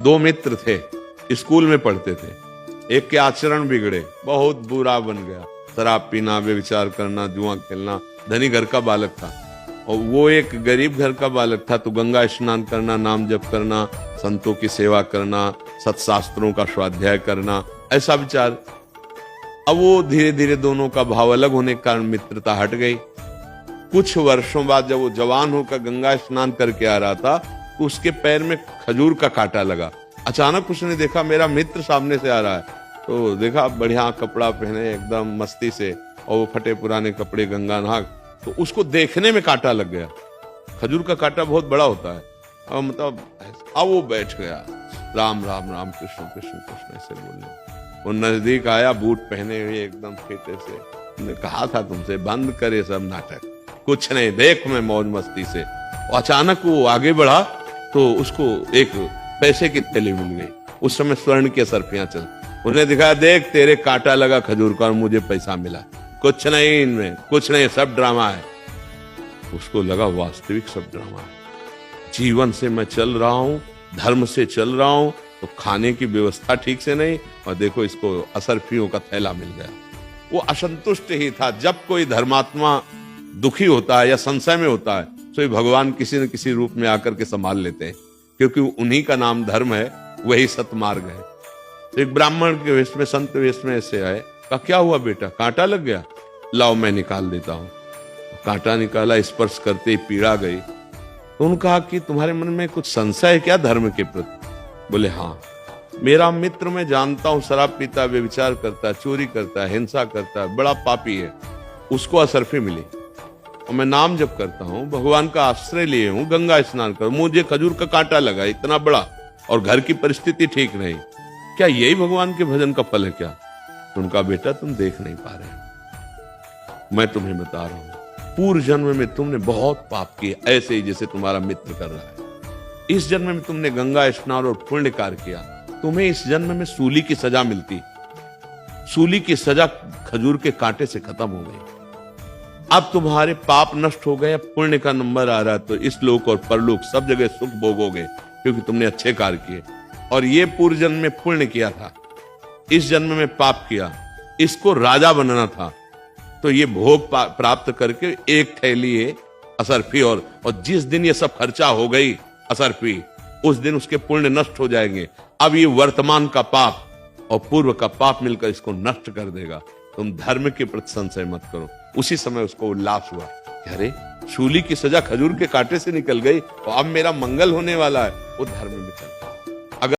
दो मित्र थे, स्कूल में पढ़ते थे। एक के आचरण बिगड़े, बहुत बुरा बन गया, शराब पीना, व्यभिचार करना, जुआ खेलना। धनी घर का बालक था और वो एक गरीब घर का बालक था। तो गंगा स्नान करना, नाम जप करना, संतों की सेवा करना, सत्शास्त्रों का स्वाध्याय करना, ऐसा विचार। अब वो धीरे धीरे दोनों का भाव अलग होने के कारण मित्रता हट गई। कुछ वर्षों बाद जब वो जवान होकर गंगा स्नान करके आ रहा था तो उसके पैर में खजूर का कांटा लगा। अचानक उसने देखा मेरा मित्र सामने से आ रहा है, तो देखा बढ़िया कपड़ा पहने एकदम मस्ती से, और वो फटे पुराने कपड़े, गंगा नहा, तो उसको देखने में कांटा लग गया। खजूर का कांटा बहुत बड़ा होता है। और मतलब अब वो बैठ गया, राम राम राम कृष्ण कृष्ण कृष्ण ऐसे बोलने। वो नजदीक आया, बूट पहने हुए एकदम फेटे से। मैंने कहा था तुमसे बंद करे सब नाटक, कुछ नहीं, देख मैं मौज मस्ती से। अचानक वो आगे बढ़ा तो उसको एक पैसे की थैली मिल गई। उस समय स्वर्ण की असरफियां चल, उसने दिखाया, देख तेरे कांटा लगा खजूर का और मुझे पैसा मिला। कुछ नहीं इनमें, कुछ नहीं, सब ड्रामा है। उसको लगा वास्तविक सब ड्रामा है। जीवन से मैं चल रहा हूं, धर्म से चल रहा हूं, तो खाने की व्यवस्था ठीक से नहीं, और देखो इसको असरफियों का थैला मिल गया। वो असंतुष्ट ही था। जब कोई धर्मात्मा दुखी होता है या संशय में होता है तो भगवान किसी न किसी रूप में आकर के संभाल लेते हैं, क्योंकि उन्हीं का नाम धर्म है, वही सतमार्ग है। तो एक ब्राह्मण के वेश में, संत वेश में ऐसे आए, कहा क्या हुआ बेटा, कांटा लग गया? लाओ मैं निकाल देता हूं। कांटा निकाला, स्पर्श करते ही पीड़ा गई। तो उन्होंने कहा कि तुम्हारे मन में कुछ संशय है क्या धर्म के प्रति? बोले हाँ, मेरा मित्र मैं जानता हूं शराब पीता, व्यभिचार करता है, चोरी करता है, हिंसा करता है, बड़ा पापी है, उसको असरफी मिली। और मैं नाम जप करता हूँ, भगवान का आश्रय लिए हूँ, गंगा स्नान कर, मुझे खजूर का कांटा लगा इतना बड़ा, और घर की परिस्थिति ठीक नहीं, क्या यही भगवान के भजन का फल है क्या? तो उनका बेटा तुम देख नहीं पा रहे, मैं तुम्हें बता रहा हूं, पूर्व जन्म में तुमने बहुत पाप किए, ऐसे ही जैसे तुम्हारा मित्र कर रहा है। इस जन्म में तुमने गंगा स्नान और पुण्य कार्य किया, तुम्हें इस जन्म में सूली की सजा मिलती। सूली की सजा खजूर के कांटे से खत्म हो गई। अब तुम्हारे पाप नष्ट हो गए, पुण्य का नंबर आ रहा है, तो इस लोक और परलोक सब जगह सुख भोगोगे, क्योंकि तुमने अच्छे कार्य किए। और ये पूर्व जन्म में पुण्य किया था, इस जन्म में पाप किया, इसको राजा बनना था, तो ये भोग प्राप्त करके एक थैली है असरफी, और जिस दिन ये सब खर्चा हो गई असरफी, उस दिन उसके पुण्य नष्ट हो जाएंगे। अब ये वर्तमान का पाप और पूर्व का पाप मिलकर इसको नष्ट कर देगा। तुम धर्म के प्रति संशय मत करो। उसी समय उसको उल्लास हुआ, अरे सूली की सजा खजूर के कांटे से निकल गई, और अब मेरा मंगल होने वाला है। वो धर्म में चल